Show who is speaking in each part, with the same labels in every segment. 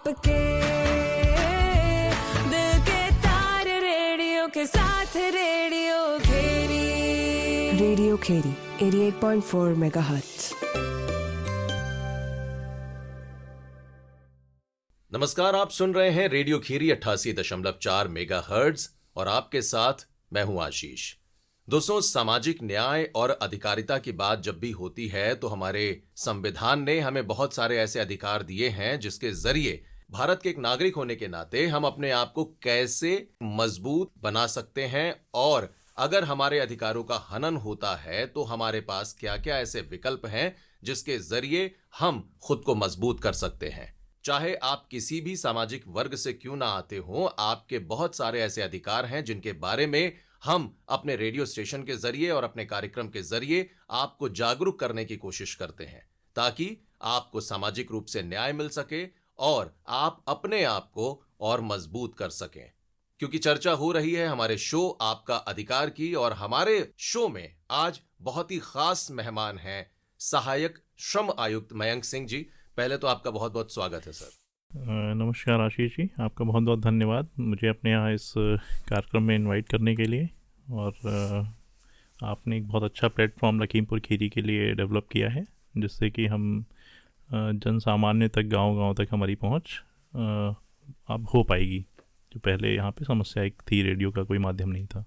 Speaker 1: आपके दिल के तार रेडियो के साथ रेडियो खेरी 88.4 मेगाहर्ट्ज।
Speaker 2: नमस्कार, आप सुन रहे हैं रेडियो खेरी 88.4 मेगाहर्ट्ज और आपके साथ मैं हूं आशीष। दोस्तों, सामाजिक न्याय और अधिकारिता की बात जब भी होती है तो हमारे संविधान ने हमें बहुत सारे ऐसे अधिकार दिए हैं जिसके जरिए भारत के एक नागरिक होने के नाते हम अपने आप को कैसे मजबूत बना सकते हैं और अगर हमारे अधिकारों का हनन होता है तो हमारे पास क्या क्या ऐसे विकल्प हैं जिसके जरिए हम खुद को मजबूत कर सकते हैं। चाहे आप किसी भी सामाजिक वर्ग से क्यों ना आते हो, आपके बहुत सारे ऐसे अधिकार हैं जिनके बारे में हम अपने रेडियो स्टेशन के जरिए और अपने कार्यक्रम के जरिए आपको जागरूक करने की कोशिश करते हैं ताकि आपको सामाजिक रूप से न्याय मिल सके और आप अपने आप को और मजबूत कर सकें। क्योंकि चर्चा हो रही है हमारे शो आपका अधिकार की और हमारे शो में आज बहुत ही खास मेहमान हैं सहायक श्रम आयुक्त मयंक सिंह जी। पहले तो आपका बहुत बहुत स्वागत है सर।
Speaker 3: नमस्कार आशीष जी, आपका बहुत बहुत धन्यवाद मुझे अपने यहाँ इस कार्यक्रम में इनवाइट करने के लिए। और आपने एक बहुत अच्छा प्लेटफॉर्म लखीमपुर खीरी के लिए डेवलप किया है जिससे कि हम जन सामान्य तक, गांव-गांव तक हमारी पहुँच अब हो पाएगी, जो पहले यहाँ पे समस्या एक थी, रेडियो का कोई माध्यम नहीं था।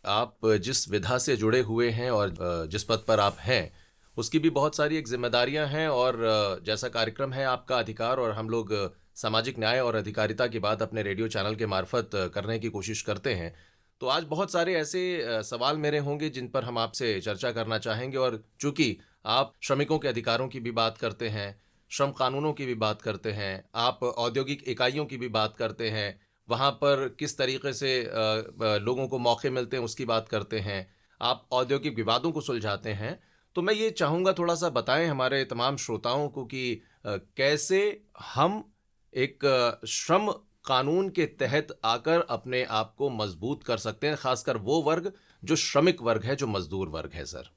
Speaker 2: आप जिस विधा से जुड़े हुए हैं और जिस पद पर आप हैं उसकी भी बहुत सारी एक जिम्मेदारियां हैं और जैसा कार्यक्रम है आपका अधिकार और हम लोग सामाजिक न्याय और अधिकारिता की बात अपने रेडियो चैनल के मार्फत करने की कोशिश करते हैं। तो आज बहुत सारे ऐसे सवाल मेरे होंगे जिन पर हम आपसे चर्चा करना चाहेंगे और चूंकि आप श्रमिकों के अधिकारों की भी बात करते हैं, श्रम कानूनों की भी बात करते हैं, आप औद्योगिक इकाइयों की भी बात करते हैं, वहाँ पर किस तरीके से लोगों को मौके मिलते हैं उसकी बात करते हैं, आप औद्योगिक विवादों को सुलझाते हैं। तो मैं ये चाहूँगा थोड़ा सा बताएं हमारे तमाम श्रोताओं को कि कैसे हम एक श्रम कानून के तहत आकर अपने आप को मजबूत कर सकते हैं, खासकर वो वर्ग जो श्रमिक वर्ग है, जो मजदूर वर्ग है। सर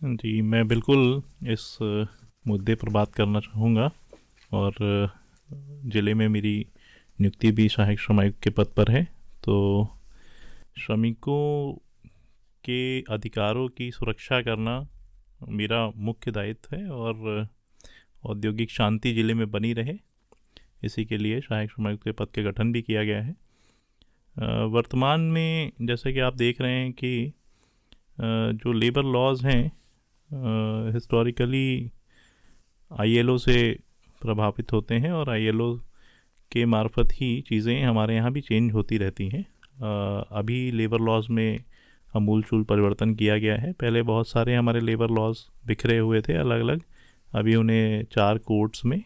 Speaker 3: जी, मैं बिल्कुल इस मुद्दे पर बात करना चाहूँगा। और ज़िले में मेरी नियुक्ति भी सहायक श्रम आयुक्त के पद पर है, तो श्रमिकों के अधिकारों की सुरक्षा करना मेरा मुख्य दायित्व है और औद्योगिक शांति ज़िले में बनी रहे, इसी के लिए सहायक श्रम आयुक्त के पद के गठन भी किया गया है। वर्तमान में जैसे कि आप देख रहे हैं कि जो लेबर लॉज हैं हिस्टोरिकली ILO से प्रभावित होते हैं और ILO के मार्फत ही चीज़ें हमारे यहाँ भी चेंज होती रहती हैं। अभी लेबर लॉज में आमूलचूल परिवर्तन किया गया है। पहले बहुत सारे हमारे लेबर लॉज बिखरे हुए थे अलग अलग, अभी उन्हें 4 कोर्ट्स में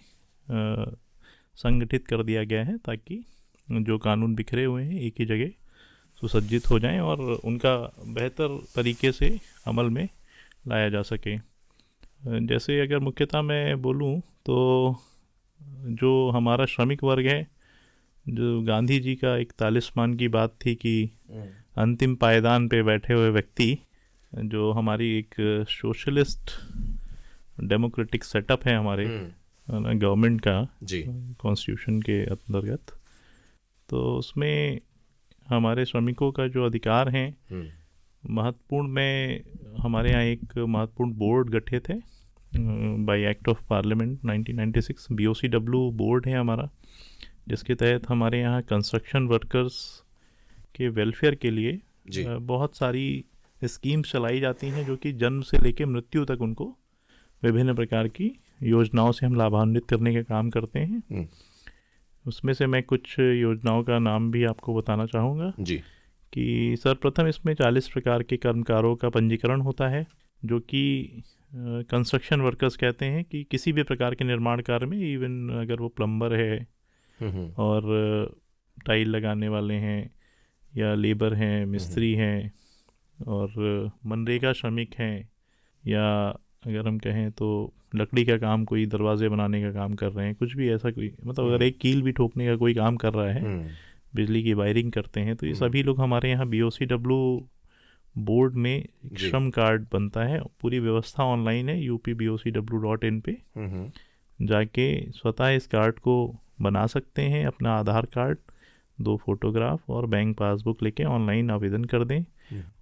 Speaker 3: संगठित कर दिया गया है ताकि जो कानून बिखरे हुए हैं एक ही जगह सुसज्जित हो जाएं और उनका बेहतर तरीके से अमल में लाया जा सके। जैसे अगर मुख्यतः मैं बोलूं तो जो हमारा श्रमिक वर्ग है, जो गांधी जी का एक तालिस्मान की बात थी कि अंतिम पायदान पे बैठे हुए व्यक्ति, जो हमारी एक सोशलिस्ट डेमोक्रेटिक सेटअप है हमारे गवर्नमेंट का कॉन्स्टिट्यूशन के अंतर्गत, तो उसमें हमारे श्रमिकों का जो अधिकार हैं महत्वपूर्ण में हमारे यहाँ एक महत्वपूर्ण बोर्ड गठित है bye act of parliament 1996। BOCW board है हमारा, जिसके तहत हमारे यहाँ कंस्ट्रक्शन वर्कर्स के वेलफेयर के लिए बहुत सारी स्कीम्स चलाई जाती हैं जो कि जन्म से लेकर मृत्यु तक उनको विभिन्न प्रकार की योजनाओं से हम लाभान्वित करने का काम करते हैं। उसमें से मैं कुछ योजनाओं का नाम भी आपको बताना चाहूँगा जी। कि सर्वप्रथम इसमें 40 प्रकार के कर्मकारों का पंजीकरण होता है, जो कि कंस्ट्रक्शन वर्कर्स कहते हैं कि किसी भी प्रकार के निर्माण कार्य में, इवन अगर वो प्लम्बर है और टाइल लगाने वाले हैं या लेबर हैं, मिस्त्री हैं और मनरेगा श्रमिक हैं, या अगर हम कहें तो लकड़ी का काम, कोई दरवाजे बनाने का काम कर रहे हैं, कुछ भी ऐसा कोई, मतलब अगर एक कील भी ठोकने का कोई काम कर रहा है, बिजली की वायरिंग करते हैं, तो ये सभी लोग हमारे यहाँ BOCW बोर्ड में एक श्रम कार्ड बनता है। पूरी व्यवस्था ऑनलाइन है, upbocw.in पे जाके स्वतः इस कार्ड को बना सकते हैं। अपना आधार कार्ड, 2 फोटोग्राफ और बैंक पासबुक लेके ऑनलाइन आवेदन कर दें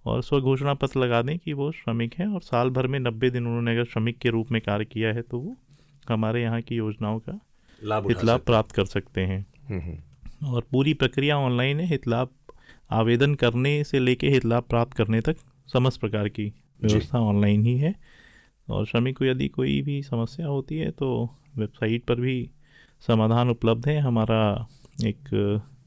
Speaker 3: और स्वघोषणा पत्र लगा दें कि वो श्रमिक हैं और साल भर में 90 दिन उन्होंने अगर श्रमिक के रूप में कार्य किया है तो वो हमारे यहाँ की योजनाओं का हितलाभ प्राप्त कर सकते हैं। और पूरी प्रक्रिया ऑनलाइन है। हितलाभ आवेदन करने से लेके हितलाभ प्राप्त करने तक समस्त प्रकार की व्यवस्था ऑनलाइन ही है। और श्रमिक को यदि कोई भी समस्या होती है तो वेबसाइट पर भी समाधान उपलब्ध है। हमारा एक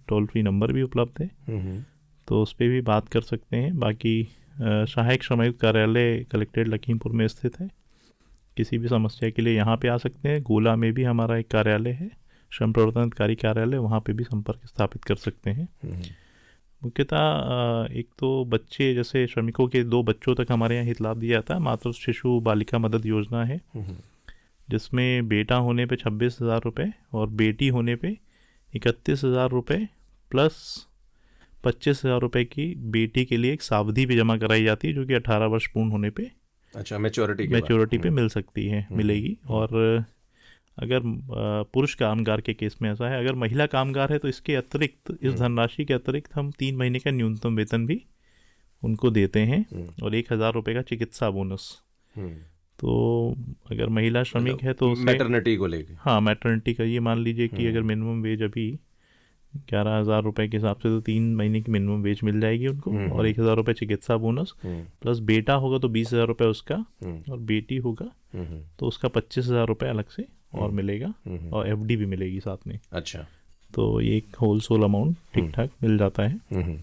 Speaker 3: टोल फ्री नंबर भी उपलब्ध है, तो उस पर भी बात कर सकते हैं। बाकी सहायक श्रमायुक्त कार्यालय कलेक्ट्रेट लखीमपुर में स्थित है। किसी भी समस्या के लिए यहाँ पे आ सकते हैं। गोला में भी हमारा एक कार्यालय है, श्रम प्रवर्तन अधिकारी कार्यालय, वहाँ पे भी संपर्क स्थापित कर सकते हैं। मुख्यतः एक तो बच्चे, जैसे श्रमिकों के 2 बच्चों तक हमारे यहाँ हितलाभ दिया जाता है। मातृ शिशु बालिका मदद योजना है, जिसमें बेटा होने पे 26,000 रुपये और बेटी होने पे 31,000 रुपये प्लस 25,000 रुपये की बेटी के लिए एक सावधि भी जमा कराई जाती है, जो कि 18 वर्ष पूर्ण होने पे मैच्योरिटी पे मिल सकती है, मिलेगी। और अगर पुरुष कामगार के केस में ऐसा है, अगर महिला कामगार है तो इसके अतिरिक्त, इस धनराशि के अतिरिक्त हम 3 महीने का न्यूनतम वेतन भी उनको देते हैं और 1,000 रुपये का चिकित्सा बोनस। तो अगर महिला श्रमिक है तो
Speaker 2: मैटरनिटी को लेके,
Speaker 3: हाँ, मैटरनिटी का ये मान लीजिए कि अगर मिनिमम वेज अभी 11,000 रुपये के हिसाब से तो 3 महीने की मिनिमम वेज मिल जाएगी उनको और 1,000 रुपये चिकित्सा बोनस, प्लस बेटा होगा तो 20,000 रुपये उसका और बेटी होगा तो उसका 25,000 रुपये अलग से और मिलेगा और एफडी भी मिलेगी साथ में।
Speaker 2: अच्छा,
Speaker 3: तो ये एक होलसेल अमाउंट ठीक ठाक मिल जाता है।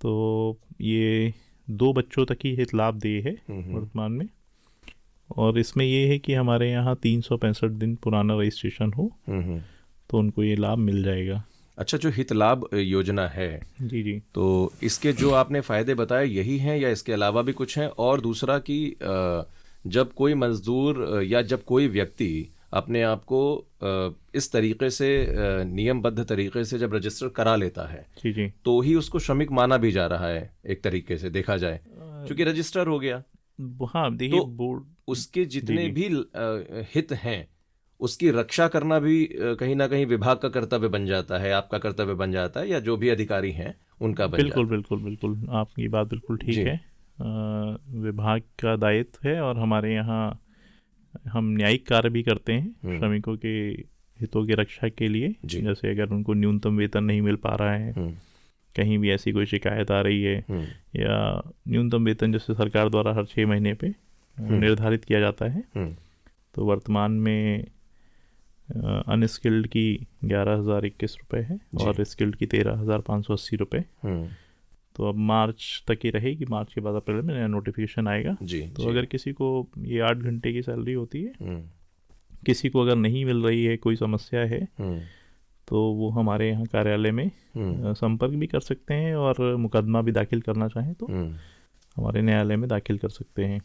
Speaker 3: तो ये 2 बच्चों तक ही हित लाभ दे है वर्तमान में। और इसमें ये है कि हमारे यहाँ 365 दिन पुराना रजिस्ट्रेशन हो तो उनको ये लाभ मिल जाएगा।
Speaker 2: अच्छा, जो हित लाभ योजना है
Speaker 3: जी,
Speaker 2: तो इसके जो आपने फ़ायदे बताए यही हैं या इसके अलावा भी कुछ हैं? और दूसरा कि जब कोई मजदूर या जब कोई व्यक्ति अपने आप को इस तरीके से नियमबद्ध तरीके से जब रजिस्टर करा लेता है
Speaker 3: जी,
Speaker 2: तो ही उसको श्रमिक माना भी जा रहा है, एक तरीके से देखा जाए, क्योंकि रजिस्टर हो गया।
Speaker 3: हाँ, देखिए,
Speaker 2: तो
Speaker 3: बोर्ड
Speaker 2: उसके जितने भी हित हैं उसकी रक्षा करना भी कहीं ना कहीं विभाग का कर्तव्य बन जाता है, आपका कर्तव्य बन जाता है, या जो भी अधिकारी हैं उनका बन जाता है।
Speaker 3: बिल्कुल आपकी बात बिल्कुल ठीक है। विभाग का दायित्व है और हमारे यहाँ हम न्यायिक कार्य भी करते हैं श्रमिकों के हितों की रक्षा के लिए। जैसे अगर उनको न्यूनतम वेतन नहीं मिल पा रहा है, कहीं भी ऐसी कोई शिकायत आ रही है, या न्यूनतम वेतन जैसे सरकार द्वारा हर 6 महीने पे निर्धारित किया जाता है, तो वर्तमान में अनस्किल्ड की 11,021 रुपये है और स्किल्ड की 13,580 रुपये। तो अब मार्च तक ही रहेगी, मार्च के बाद अप्रैल में नया नोटिफिकेशन आएगा। तो अगर किसी को ये 8 घंटे की सैलरी होती है, किसी को अगर नहीं मिल रही है, कोई समस्या है, तो वो हमारे यहाँ कार्यालय में संपर्क भी कर सकते हैं और मुकदमा भी दाखिल करना चाहें तो हमारे न्यायालय में दाखिल कर सकते हैं।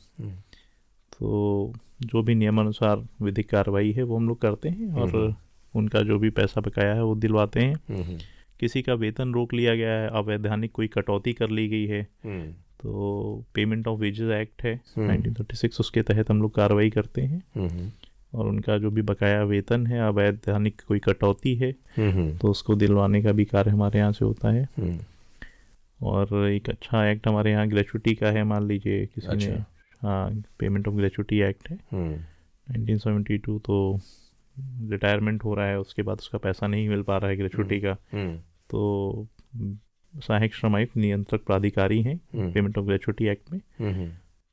Speaker 3: तो जो भी नियमानुसार विधिक कार्रवाई है वो हम लोग करते हैं और उनका जो भी पैसा बकाया है वो दिलवाते हैं। किसी का वेतन रोक लिया गया है, अवैधानिक कोई कटौती कर ली गई है, तो पेमेंट ऑफ वेजेस एक्ट है 1936, उसके तहत हम लोग कार्रवाई करते हैं और उनका जो भी बकाया वेतन है, अवैधानिक कोई कटौती है तो उसको दिलवाने का भी कार्य हमारे यहाँ से होता है। और एक अच्छा एक्ट हमारे यहाँ ग्रेचुटी का है, मान लीजिए किसी ने, हाँ, पेमेंट ऑफ ग्रेचुटी एक्ट है 1972, तो रिटायरमेंट हो रहा है, उसके बाद उसका पैसा नहीं मिल पा रहा है ग्रेचुटी का, तो सहायक श्रमायुक्त नियंत्रक प्राधिकारी हैं पेमेंट ऑफ ग्रेचुटी एक्ट में,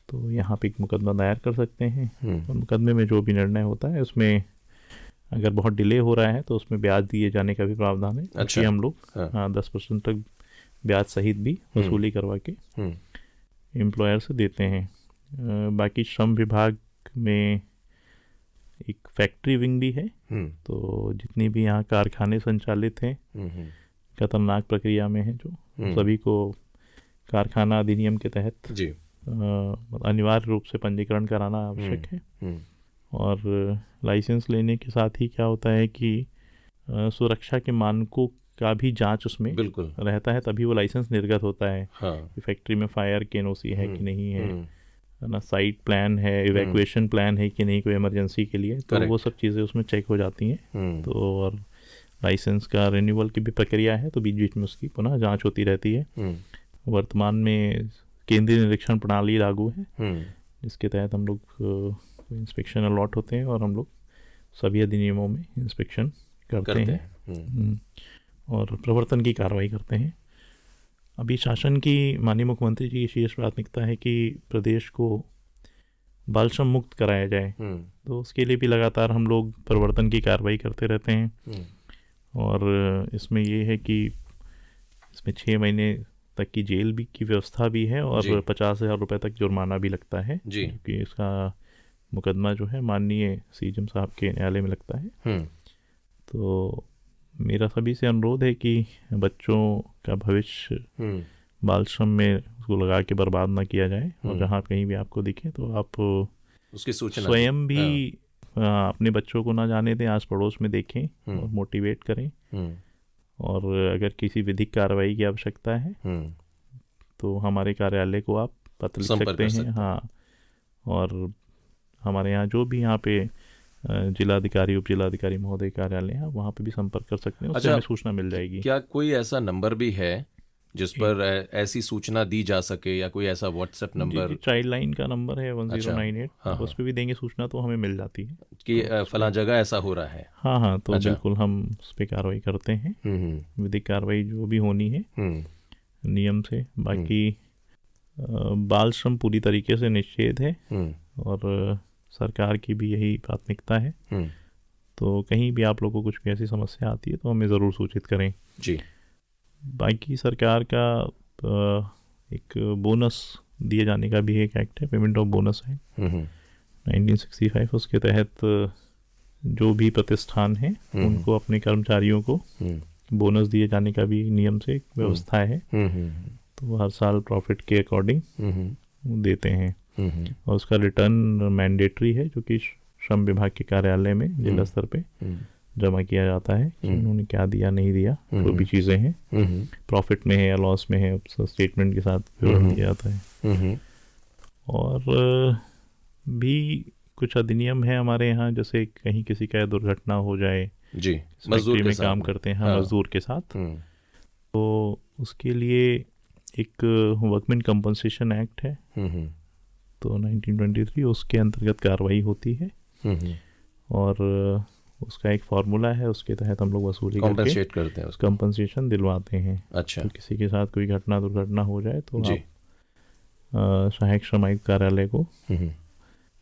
Speaker 3: तो यहाँ पे एक मुकदमा दायर कर सकते हैं और मुकदमे में जो भी निर्णय होता है उसमें अगर बहुत डिले हो रहा है तो उसमें ब्याज दिए जाने का भी प्रावधान है। अच्छा, हम लोग 10% तक ब्याज सहित भी वसूली करवा के एम्प्लॉयर से देते हैं। बाकी श्रम विभाग में एक फैक्ट्री विंग भी है, तो जितनी भी यहाँ कारखाने संचालित हैं खतरनाक प्रक्रिया में है, जो सभी को कारखाना अधिनियम के तहत अनिवार्य रूप से पंजीकरण कराना आवश्यक है। और लाइसेंस लेने के साथ ही क्या होता है कि सुरक्षा के मानकों का भी जांच उसमें रहता है, तभी वो लाइसेंस निर्गत होता है। कि फैक्ट्री में फायर के एनओसी है कि नहीं है ना, साइट प्लान है, इवैक्यूएशन प्लान है कि नहीं कोई इमरजेंसी के लिए, तो वो सब चीज़ें उसमें चेक हो जाती हैं। तो और लाइसेंस का रिन्यूअल की भी प्रक्रिया है, तो बीच बीच में उसकी पुनः जांच होती रहती है। वर्तमान में केंद्रीय निरीक्षण प्रणाली लागू है, जिसके तहत हम लोग इंस्पेक्शन अलॉट होते हैं और हम लोग सभी अधिनियमों में इंस्पेक्शन करते हैं और प्रवर्तन की कार्रवाई करते हैं। अभी शासन की माननीय मुख्यमंत्री जी की शीर्ष प्राथमिकता है कि प्रदेश को बाल श्रम मुक्त कराया जाए, तो उसके लिए भी लगातार हम लोग प्रवर्तन की कार्रवाई करते रहते हैं। और इसमें ये है कि इसमें 6 महीने तक की जेल भी की व्यवस्था भी है और 50,000 रुपये तक जुर्माना भी लगता है, क्योंकि इसका मुकदमा जो है माननीय सीजेम साहब के न्यायालय में लगता है। तो मेरा सभी से अनुरोध है कि बच्चों का भविष्य बाल श्रम में उसको लगा के बर्बाद ना किया जाए, और जहाँ कहीं भी आपको दिखे तो आप
Speaker 2: उसकी सूचना
Speaker 3: स्वयं भी अपने बच्चों को ना जाने दें, आस पड़ोस में देखें और मोटिवेट करें। और अगर किसी विधिक कार्रवाई की आवश्यकता है तो हमारे कार्यालय को आप पत्र लिख सकते हैं। हाँ, और हमारे यहाँ जो भी यहाँ पे जिलाधिकारी उप जिलाधिकारी महोदय कार्यालय है, वहाँ पे भी संपर्क कर सकते हैं, उससे हमें सूचना मिल जाएगी।
Speaker 2: क्या कोई ऐसा नंबर भी है जिस पर ऐसी सूचना दी जा सके, या कोई ऐसा व्हाट्सएप नंबर?
Speaker 3: चाइल्ड लाइन का नंबर है 1098। हाँ, उस पर भी देंगे सूचना तो हमें मिल जाती है
Speaker 2: कि फला जगह ऐसा हो रहा है।
Speaker 3: हाँ, तो बिल्कुल हम उस पर कार्रवाई करते हैं, विधिक कार्रवाई जो भी होनी है नियम से। बाकी बाल श्रम पूरी तरीके से निषेध है और सरकार की भी यही प्राथमिकता है। तो कहीं भी आप लोगों को कुछ भी ऐसी समस्या आती है तो हमें ज़रूर सूचित करें
Speaker 2: जी।
Speaker 3: बाकी सरकार का एक बोनस दिए जाने का भी एक एक्ट है, पेमेंट ऑफ बोनस है 1965। उसके तहत जो भी प्रतिष्ठान है उनको अपने कर्मचारियों को बोनस दिए जाने का भी नियम से एक व्यवस्था है। तो हर साल प्रॉफिट के अकॉर्डिंग देते हैं और उसका रिटर्न मैंडेटरी है, जो कि श्रम विभाग के कार्यालय में जिला स्तर पे जमा किया जाता है कि उन्होंने क्या दिया नहीं दिया, जो भी चीज़ें हैं प्रॉफिट में है या लॉस में है, स्टेटमेंट के साथ विवरण दिया जाता है। और भी कुछ अधिनियम है हमारे यहाँ, जैसे कहीं किसी का दुर्घटना हो जाए
Speaker 2: जी,
Speaker 3: मजदूर में काम करते हैं मजदूर के साथ, तो उसके लिए एक वर्कमैन कंपनसेशन एक्ट है तो 1923, उसके अंतर्गत कार्रवाई होती है और उसका एक फार्मूला है, उसके तहत हम लोग वसूली करते हैं, कंपनसेशन दिलवाते हैं।
Speaker 2: अच्छा।
Speaker 3: तो किसी के साथ कोई दुर्घटना हो जाए तो आप सहायक श्रम आयुक्त कार्यालय को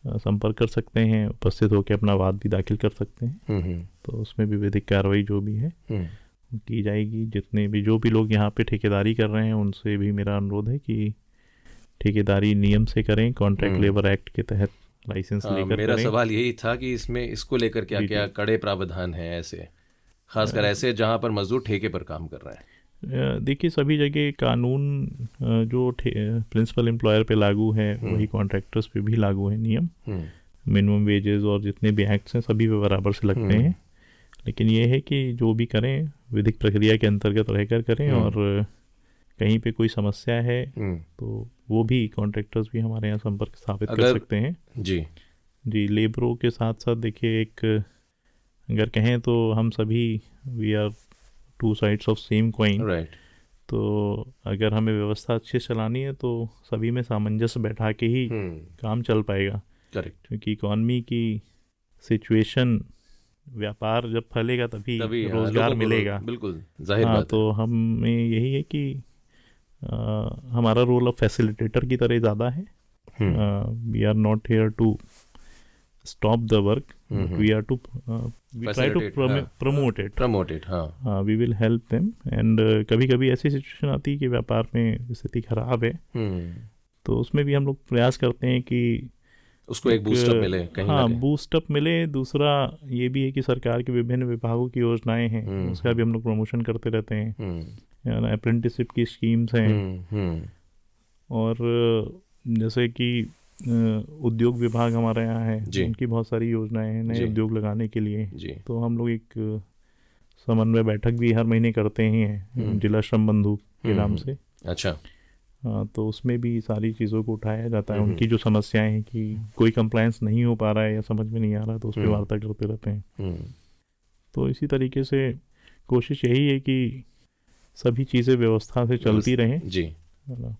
Speaker 3: संपर्क कर सकते हैं, उपस्थित होकर अपना वाद भी दाखिल कर सकते हैं। तो उसमें भी विधिक कार्रवाई जो भी है की जाएगी। जितने भी जो भी लोग यहाँ पे ठेकेदारी कर रहे हैं उनसे भी मेरा अनुरोध है कि ठेकेदारी नियम से करें, कॉन्ट्रैक्ट लेबर एक्ट के तहत लाइसेंस लेकर
Speaker 2: मेरा
Speaker 3: करें।
Speaker 2: सवाल यही था कि इसमें इसको लेकर क्या क्या कड़े प्रावधान हैं ऐसे, खासकर ऐसे जहाँ पर मजदूर ठेके पर काम कर रहे हैं?
Speaker 3: देखिए, सभी जगह कानून जो प्रिंसिपल एम्प्लॉयर पे लागू है वही कॉन्ट्रैक्टर्स पे भी लागू है नियम। मिनिमम वेजेस और जितने भी एक्ट्स हैं सभी पे बराबर से लगते हैं, लेकिन ये है कि जो भी करें विधिक प्रक्रिया के अंतर्गत रहकर करें और कहीं पे कोई समस्या है तो वो भी कॉन्ट्रैक्टर्स भी हमारे यहाँ संपर्क स्थापित कर सकते हैं। जी, लेबरों के साथ साथ देखिए, एक अगर कहें तो हम सभी we are two sides of same coin.
Speaker 2: Right.
Speaker 3: तो अगर हमें व्यवस्था अच्छे से चलानी है तो सभी में सामंजस्य बैठा के ही काम चल पाएगा।
Speaker 2: करेक्ट।
Speaker 3: क्योंकि इकॉनमी की सिचुएशन, व्यापार जब फैलेगा तभी रोजगार मिलेगा।
Speaker 2: बिल्कुल जाहिर बात है।
Speaker 3: तो हमें यही है कि हमारा रोल ऑफ फैसिलिटेटर की तरह ज़्यादा है। We are not here to stop the work, we are to we try to promote it. We will help them and कभी कभी ऐसी सिचुएशन आती है कि व्यापार में स्थिति खराब है तो उसमें भी हम लोग प्रयास करते हैं कि
Speaker 2: उसको एक बूस्टअप मिले कहीं ना कहीं।
Speaker 3: बूस्टअप मिले। दूसरा ये भी है कि सरकार के विभिन्न विभागों की योजनाएं हैं उसका भी हम लोग प्रमोशन करते रहते हैं। अप्रेंटिसशिप की स्कीम्स हैं और जैसे कि उद्योग विभाग हमारे यहाँ है, उनकी बहुत सारी योजनाएं हैं नए उद्योग लगाने के लिए। तो हम लोग एक समन्वय बैठक भी हर महीने करते ही हैं जिला श्रम बंधु के नाम से।
Speaker 2: अच्छा।
Speaker 3: तो उसमें भी सारी चीज़ों को उठाया जाता है। उनकी जो समस्याएं हैं कि कोई कंप्लायंस नहीं हो पा रहा है या समझ में नहीं आ रहा तो उस पर वार्ता करते रहते हैं। तो इसी तरीके से कोशिश यही है कि सभी चीज़ें व्यवस्था से चलती रहें,
Speaker 2: जी।
Speaker 3: है ना।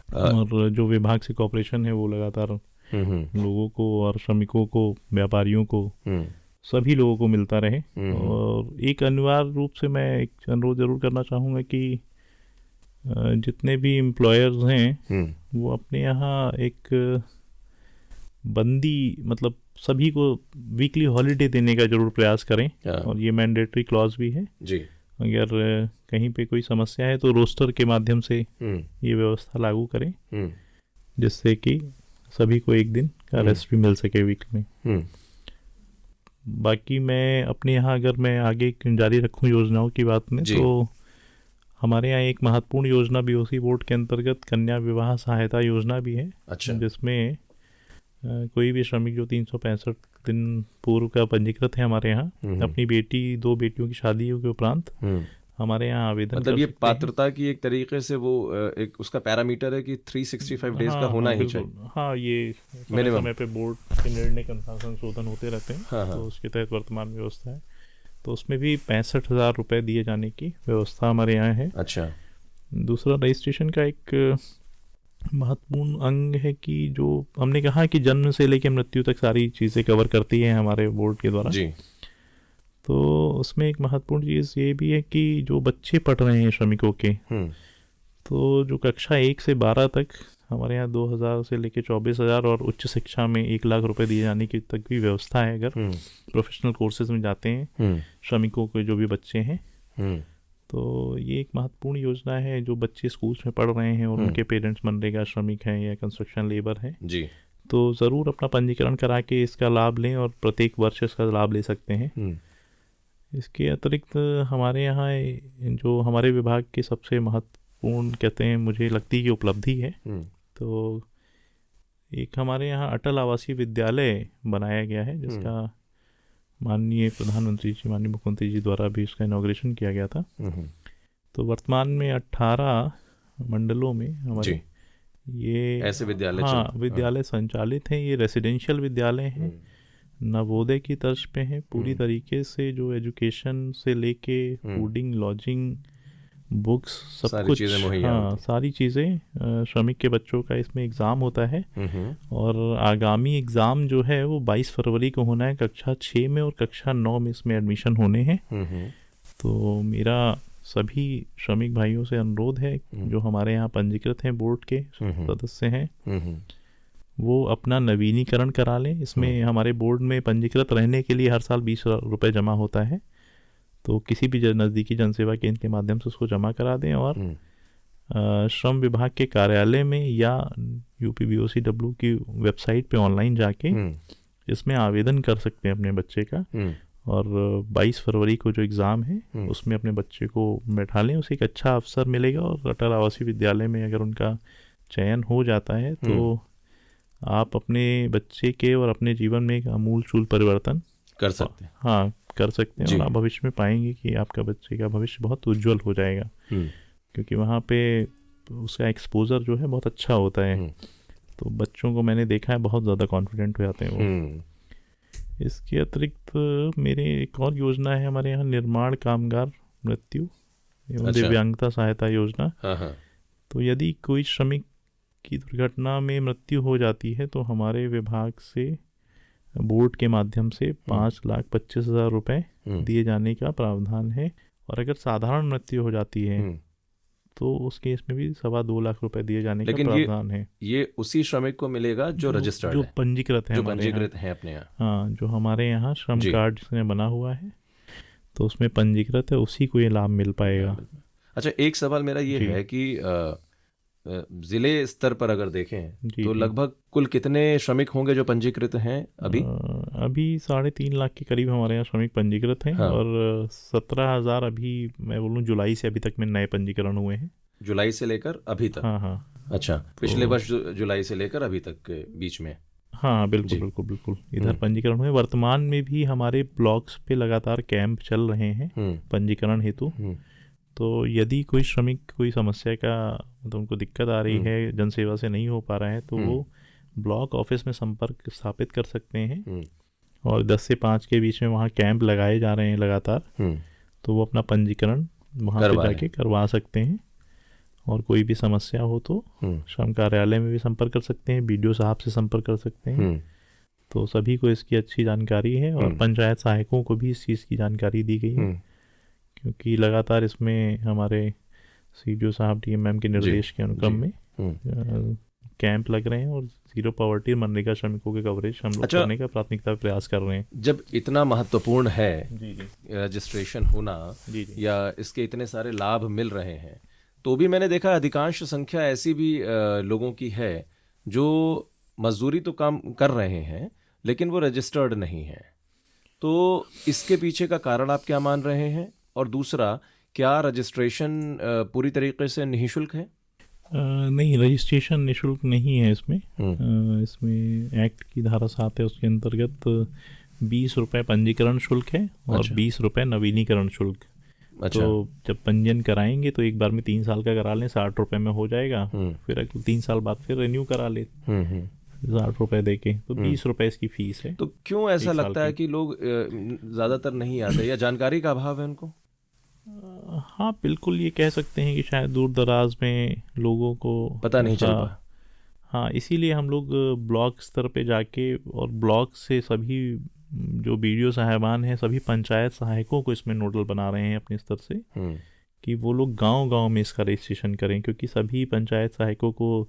Speaker 3: और जो विभाग से कॉपरेशन है वो लगातार लोगों को और श्रमिकों को, व्यापारियों को, सभी लोगों को मिलता रहे। और एक अनिवार्य रूप से मैं एक अनुरोध जरूर करना चाहूँगा कि जितने भी एम्प्लॉयर्स हैं वो अपने यहाँ एक बंदी, मतलब सभी को वीकली हॉलीडे देने का जरूर प्रयास करें। और ये मैंडेटरी क्लॉज भी है
Speaker 2: जी।
Speaker 3: अगर कहीं पे कोई समस्या है तो रोस्टर के माध्यम से ये व्यवस्था लागू करें, जिससे कि सभी को एक दिन का रेस्ट भी मिल सके वीक में। बाकी मैं अपने यहाँ अगर मैं आगे जारी रखूँ योजनाओं की बात में, तो हमारे यहाँ एक महत्वपूर्ण योजना बीओसी बोर्ड के अंतर्गत कन्या विवाह सहायता योजना भी है।
Speaker 2: अच्छा।
Speaker 3: जिसमें कोई भी श्रमिक जो 365 दिन पूर्व का पंजीकृत है हमारे यहाँ, अपनी बेटी, 2 बेटियों की शादी के उपरांत हमारे यहाँ आवेदन
Speaker 2: मतलब ये पात्रता की एक तरीके से वो एक उसका पैरामीटर है कि 365 डेज का होना ही चाहिए।
Speaker 3: हाँ, ये समय पे बोर्ड के निर्णय के अनुसार संशोधन होते रहते हैं। तो उसके तहत वर्तमान व्यवस्था है, तो उसमें भी 65,000 रुपये दिए जाने की व्यवस्था हमारे यहाँ है।
Speaker 2: अच्छा।
Speaker 3: दूसरा, रजिस्ट्रेशन का एक महत्वपूर्ण अंग है कि जो हमने कहा कि जन्म से लेकर मृत्यु तक सारी चीज़ें कवर करती है हमारे बोर्ड के द्वारा
Speaker 2: जी।
Speaker 3: तो उसमें एक महत्वपूर्ण चीज़ ये भी है कि जो बच्चे पढ़ रहे हैं श्रमिकों के, तो जो कक्षा 1 से 12 तक हमारे यहाँ 2,000 से लेकर 24,000 और उच्च शिक्षा में 1 लाख रुपए दिए जाने की तक भी व्यवस्था है अगर प्रोफेशनल कोर्सेज में जाते हैं श्रमिकों के जो भी बच्चे हैं। तो ये एक महत्वपूर्ण योजना है। जो बच्चे स्कूल्स में पढ़ रहे हैं और उनके पेरेंट्स मनरेगा श्रमिक हैं या कंस्ट्रक्शन लेबर हैं
Speaker 2: जी,
Speaker 3: तो ज़रूर अपना पंजीकरण करा के इसका लाभ लें और प्रत्येक वर्ष इसका लाभ ले सकते हैं। इसके अतिरिक्त हमारे यहाँ जो हमारे विभाग के सबसे महत्वपूर्ण कहते हैं मुझे लगती है उपलब्धि है, तो एक हमारे यहाँ अटल आवासीय विद्यालय बनाया गया है जिसका माननीय प्रधानमंत्री जी, माननीय मुख्यमंत्री जी द्वारा भी इसका इनॉग्रेशन किया गया था। तो वर्तमान में 18 मंडलों में हमारे ये
Speaker 2: ऐसे विद्यालय
Speaker 3: विद्यालय संचालित हैं। ये रेसिडेंशियल विद्यालय हैं, नवोदय की तर्ज पे हैं। पूरी तरीके से जो एजुकेशन से लेके फूडिंग, लॉजिंग, बुक्स, सब कुछ, सारी चीज़ें श्रमिक के बच्चों का इसमें एग्ज़ाम होता है। और आगामी एग्ज़ाम जो है वो 22 फरवरी को होना है। कक्षा 6 में और कक्षा 9 में इसमें एडमिशन होने हैं। तो मेरा सभी श्रमिक भाइयों से अनुरोध है जो हमारे यहाँ पंजीकृत हैं, बोर्ड के सदस्य हैं, वो अपना नवीनीकरण करा लें। इसमें हमारे बोर्ड में पंजीकृत रहने के लिए हर साल 20 रुपये जमा होता है। तो किसी भी नज़दीकी जनसेवा केंद्र के माध्यम से उसको जमा करा दें और श्रम विभाग के कार्यालय में या UPBOCW की वेबसाइट पे ऑनलाइन जाके इसमें आवेदन कर सकते हैं अपने बच्चे का। और 22 फरवरी को जो एग्ज़ाम है उसमें अपने बच्चे को बैठा लें, उसे एक अच्छा अवसर मिलेगा। और अटल आवासीय विद्यालय में अगर उनका चयन हो जाता है तो आप अपने बच्चे के और अपने जीवन में एक आमूल-चूल परिवर्तन
Speaker 2: कर सकते हैं।
Speaker 3: हाँ, कर सकते हैं। और आप भविष्य में पाएंगे कि आपका बच्चे का भविष्य बहुत उज्जवल हो जाएगा, क्योंकि वहाँ पे उसका एक्सपोजर जो है बहुत अच्छा होता है। तो बच्चों को मैंने देखा है बहुत ज़्यादा कॉन्फिडेंट हो जाते हैं वो। इसके अतिरिक्त मेरे एक और योजना है हमारे यहाँ, निर्माण कामगार मृत्यु एवं दिव्यांगता सहायता योजना। तो यदि कोई श्रमिक की दुर्घटना में मृत्यु हो जाती है तो हमारे विभाग से बोर्ड के माध्यम से 5,25,000 रुपये दिए जाने का प्रावधान है। और अगर साधारण मृत्यु हो जाती है तो उस केस में भी 2.25 लाख रुपए दिए जाने का प्रावधान है।
Speaker 2: ये उसी श्रमिक को मिलेगा जो रजिस्टर्ड
Speaker 3: जो पंजीकृत है,
Speaker 2: जो पंजीकृत है अपने यहाँ।
Speaker 3: हाँ, जो हमारे यहाँ श्रम कार्ड जिसने बना हुआ है तो उसमें पंजीकृत है, उसी को ये लाभ मिल पाएगा।
Speaker 2: अच्छा, एक सवाल मेरा ये है कि जिले स्तर पर अगर देखें तो लगभग कुल कितने श्रमिक होंगे जो पंजीकृत हैं अभी?
Speaker 3: अभी 3.5 लाख के करीब हमारे यहाँ श्रमिक पंजीकृत हैं। और 17,000 अभी मैं बोलूँ जुलाई से अभी तक में नए पंजीकरण हुए हैं।
Speaker 2: जुलाई से लेकर अभी तक?
Speaker 3: हाँ।
Speaker 2: अच्छा, पिछले वर्ष जुलाई से लेकर अभी तक के बीच में?
Speaker 3: हाँ, बिल्कुल इधर पंजीकरण हुए। वर्तमान में भी हमारे ब्लॉक्स पे लगातार कैंप चल रहे हैं पंजीकरण हेतु। तो यदि कोई श्रमिक कोई समस्या का मतलब उनको दिक्कत आ रही है, जनसेवा से नहीं हो पा रहा है, तो वो ब्लॉक ऑफिस में संपर्क स्थापित कर सकते हैं। और 10 से 5 के बीच में वहाँ कैंप लगाए जा रहे हैं लगातार। तो वो अपना पंजीकरण वहाँ पे जाके करवा सकते हैं। और कोई भी समस्या हो तो श्रम कार्यालय में भी संपर्क कर सकते हैं, BDO साहब से संपर्क कर सकते हैं। तो सभी को इसकी अच्छी जानकारी है और पंचायत सहायकों को भी इस चीज़ की जानकारी दी गई है, क्योंकि लगातार इसमें हमारे CDO साहब DMM के निर्देश के अनुक्रम में कैंप लग रहे हैं और जीरो पॉवर्टी मनरेगा श्रमिकों के कवरेज हम लोग करने का प्राथमिकता प्रयास कर रहे हैं।
Speaker 2: जब इतना महत्वपूर्ण है रजिस्ट्रेशन होना या इसके इतने सारे लाभ मिल रहे हैं, तो भी मैंने देखा अधिकांश संख्या ऐसी भी लोगों की है जो मजदूरी तो काम कर रहे हैं लेकिन वो रजिस्टर्ड नहीं है। तो इसके पीछे का कारण आप क्या मान रहे हैं? और दूसरा, क्या रजिस्ट्रेशन पूरी तरीके से निःशुल्क है?
Speaker 3: नहीं, रजिस्ट्रेशन निःशुल्क नहीं है इसमें। इसमें एक्ट की धारा 7 है, उसके अंतर्गत 20 रुपये पंजीकरण शुल्क है और 20 रुपये नवीनीकरण शुल्क। तो जब पंजीयन कराएंगे तो एक बार में 3 साल का करा लें, 60 रुपये में हो जाएगा। फिर 3 साल बाद फिर रिन्यू करा ले 60 रुपये दे के, तो 20 रुपये इसकी फीस है।
Speaker 2: तो क्यों ऐसा लगता है कि लोग ज़्यादातर नहीं आते, या जानकारी का अभाव है उनको?
Speaker 3: हाँ, बिल्कुल ये कह सकते हैं कि शायद दूर दराज में लोगों को
Speaker 2: पता नहीं चल पा।
Speaker 3: हाँ, इसीलिए हम लोग ब्लॉक स्तर पे जाके और ब्लॉक से सभी जो BDO साहिबान हैं, सभी पंचायत सहायकों को इसमें नोडल बना रहे हैं अपने स्तर से कि वो लोग गांव-गांव में इसका रजिस्ट्रेशन करें, क्योंकि सभी पंचायत सहायकों को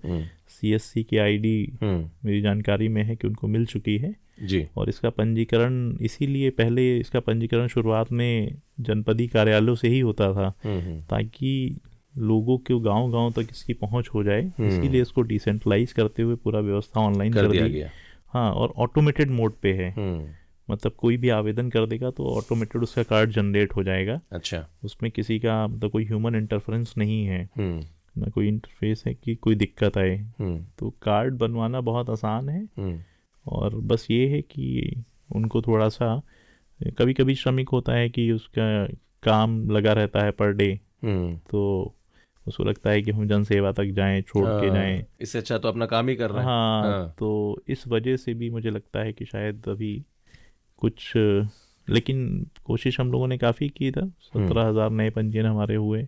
Speaker 3: CSC की ID मेरी जानकारी में है कि उनको मिल चुकी है
Speaker 2: जी।
Speaker 3: और इसका पंजीकरण, इसीलिए पहले इसका पंजीकरण शुरुआत में जनपदी कार्यालयों से ही होता था ताकि लोगों के गांव-गांव तक इसकी पहुंच हो जाए। इसीलिए इसको डिसेंट्रलाइज करते हुए पूरा व्यवस्था ऑनलाइन कर दिया गया। हाँ, और ऑटोमेटेड मोड पे है, मतलब कोई भी आवेदन कर देगा तो ऑटोमेटेड उसका कार्ड जनरेट हो जाएगा।
Speaker 2: अच्छा,
Speaker 3: उसमें किसी का मतलब कोई ह्यूमन इंटरफेरेंस नहीं है, ना कोई इंटरफेस है कि कोई दिक्कत आए। तो कार्ड बनवाना बहुत आसान है और बस ये है कि उनको थोड़ा सा, कभी कभी श्रमिक होता है कि उसका काम लगा रहता है पर डे, तो उसको लगता है कि हम जन सेवा तक जाएं, छोड़ के जाएं,
Speaker 2: इससे अच्छा तो अपना काम ही कर रहे हैं।
Speaker 3: हाँ, तो इस वजह से भी मुझे लगता है कि शायद अभी कुछ, लेकिन कोशिश हम लोगों ने काफ़ी की था। 17,000 नए पंजीयन हमारे हुए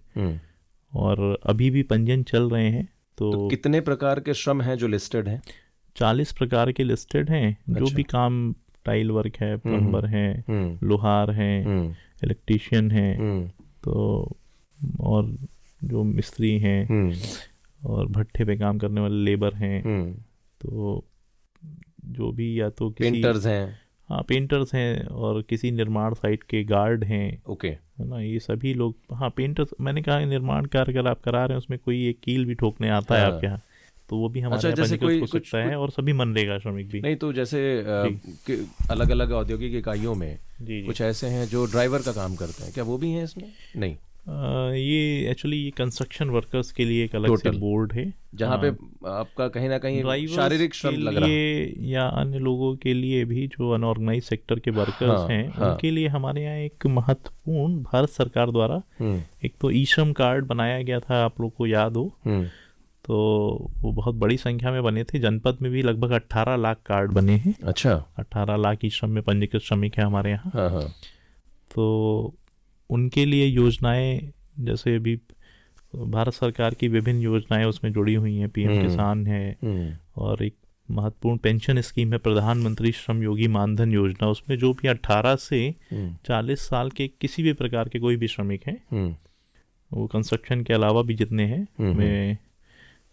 Speaker 3: और अभी भी पंजीयन चल रहे हैं। तो
Speaker 2: कितने प्रकार के श्रम हैं जो लिस्टेड हैं?
Speaker 3: 40 प्रकार के लिस्टेड हैं। जो भी काम, टाइल वर्क है, प्लम्बर हैं, लोहार हैं, इलेक्ट्रीशियन हैं, तो और जो मिस्त्री हैं और भट्ठे पे काम करने वाले लेबर हैं, तो जो भी, या तो किसी
Speaker 2: पेंटर्स हैं,
Speaker 3: हाँ पेंटर्स हैं, और किसी निर्माण साइट के गार्ड हैं,
Speaker 2: ओके,
Speaker 3: है ना, ये सभी लोग। हाँ, पेंटर्स, मैंने कहा निर्माण कार्य अगर आप करा रहे हैं उसमें कोई एक कील भी ठोकने आता है आपके यहाँ, तो वो भी हमारे यहाँ पंजीकृत हो सकता है। और सभी मनरेगा श्रमिक भी।
Speaker 2: नहीं तो जैसे अलग अलग औद्योगिक इकाइयों में कुछ ऐसे हैं जो ड्राइवर का काम करते हैं, क्या वो भी हैं इसमें? नहीं,
Speaker 3: ये एक्चुअली ये कंस्ट्रक्शन वर्कर्स के लिए एक अलग से बोर्ड है,
Speaker 2: जहाँ पे आपका कहीं ना कहीं शारीरिक श्रम लग रहा है, या
Speaker 3: अन्य लोगों के लिए भी जो अनऑर्गेनाइज सेक्टर के वर्कर्स हैं, उनके लिए हमारे यहाँ एक महत्वपूर्ण भारत सरकार द्वारा एक तो ई-श्रम कार्ड बनाया गया था, आप लोग को याद हो, तो वो बहुत बड़ी संख्या में बने थे। जनपद में भी लगभग 18 लाख कार्ड बने हैं।
Speaker 2: अच्छा,
Speaker 3: 18 लाख ई-श्रम में पंजीकृत श्रमिक है हमारे यहाँ। तो उनके लिए योजनाएं, जैसे अभी भारत सरकार की विभिन्न योजनाएं उसमें जुड़ी हुई हैं, PM किसान है, और एक महत्वपूर्ण पेंशन स्कीम है प्रधानमंत्री श्रम योगी मानधन योजना। उसमें जो भी 18 से 40 साल के किसी भी प्रकार के कोई भी श्रमिक हैं, वो कंस्ट्रक्शन के अलावा भी जितने हैं, में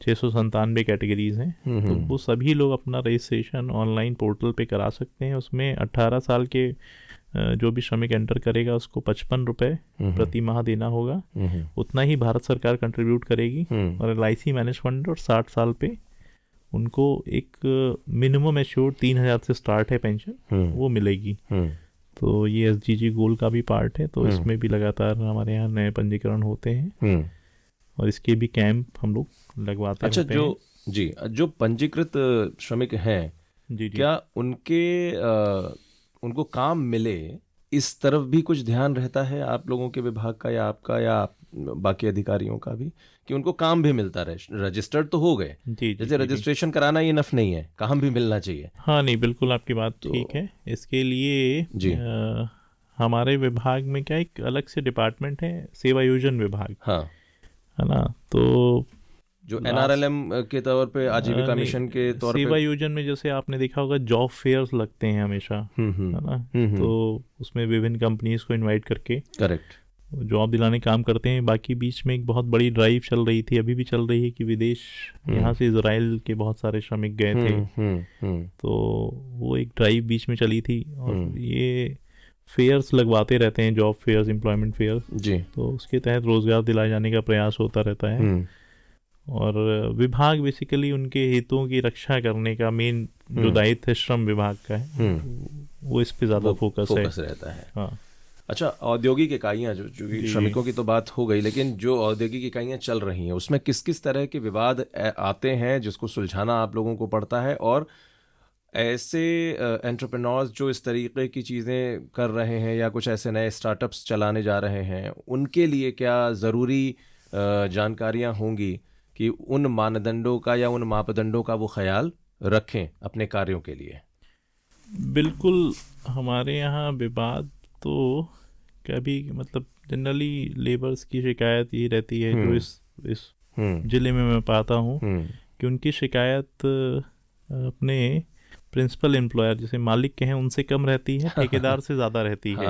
Speaker 3: 697 कैटेगरीज हैं, तो वो सभी लोग अपना रजिस्ट्रेशन ऑनलाइन पोर्टल पे करा सकते हैं। उसमें 18 साल के जो भी श्रमिक एंटर करेगा उसको 55 रुपये प्रति माह देना होगा। उतना ही भारत सरकार कंट्रीब्यूट करेगी, और LIC मैनेज फंड, और 60 साल पे उनको एक मिनिमम एश्योर्ड 3,000 से स्टार्ट है पेंशन, वो मिलेगी। तो ये SDG गोल का भी पार्ट है। तो इसमें भी लगातार हमारे यहाँ नए पंजीकरण होते हैं और इसके भी कैंप हम लोग लगवाते हैं।
Speaker 2: अच्छा, जो पंजीकृत श्रमिक हैं, क्या उनको काम मिले, इस तरफ भी कुछ ध्यान रहता है आप लोगों के विभाग का, या आपका, या बाकी अधिकारियों का भी, कि उनको काम भी मिलता रहे? रजिस्टर्ड तो हो गए, जैसे रजिस्ट्रेशन कराना ये इनफ नहीं है, काम भी मिलना चाहिए।
Speaker 3: हाँ, नहीं, बिल्कुल आपकी बात ठीक है। इसके लिए हमारे विभाग में क्या एक अलग से डिपार्टमेंट है, सेवायोजन विभाग,
Speaker 2: हाँ,
Speaker 3: है ना। तो
Speaker 2: जो NRLM के तौर पे, आजीविका
Speaker 3: नहीं,
Speaker 2: मिशन के तौर पे।
Speaker 3: सेवायोजन में जैसे आपने देखा होगा जॉब फेयर्स लगते हैं हमेशा, है ना। तो उसमें विभिन्न कंपनीज को इनवाइट करके
Speaker 2: करेक्ट
Speaker 3: जॉब दिलाने काम करते हैं। बाकी बीच में एक बहुत बड़ी ड्राइव चल रही थी, अभी भी चल रही है, कि विदेश यहाँ से इजराइल के बहुत सारे श्रमिक गए थे। तो वो एक ड्राइव बीच में चली थी, और ये फेयर्स लगवाते रहते हैं, जॉब फेयर्स, एम्प्लॉयमेंट फेयर्स
Speaker 2: जी।
Speaker 3: तो उसके तहत रोजगार दिलाए जाने का प्रयास होता रहता है। और विभाग बेसिकली उनके हितों की रक्षा करने का मेन जो दायित्व है श्रम विभाग का है, वो इस पे ज़्यादा फोकस
Speaker 2: रहता है।
Speaker 3: हाँ।
Speaker 2: अच्छा, औद्योगिक इकाइयाँ जो श्रमिकों की तो बात हो गई, लेकिन जो औद्योगिक इकाइयाँ चल रही हैं उसमें किस किस तरह के विवाद आते हैं जिसको सुलझाना आप लोगों को पड़ता है, और ऐसे एंटरप्रेन्योर्स जो इस तरीके की चीज़ें कर रहे हैं या कुछ ऐसे नए स्टार्टअप्स चलाने जा रहे हैं, उनके लिए क्या ज़रूरी जानकारियाँ होंगी कि उन मानदंडों का या उन मापदंडों का वो ख्याल रखें अपने कार्यों के लिए?
Speaker 3: बिल्कुल, हमारे यहाँ विवाद तो कभी मतलब जनरली लेबर्स की शिकायत ये रहती है, जो इस जिले में मैं पाता हूँ कि उनकी शिकायत अपने प्रिंसिपल एम्प्लॉयर, जैसे मालिक के हैं, उनसे कम रहती है, ठेकेदार से ज़्यादा रहती है।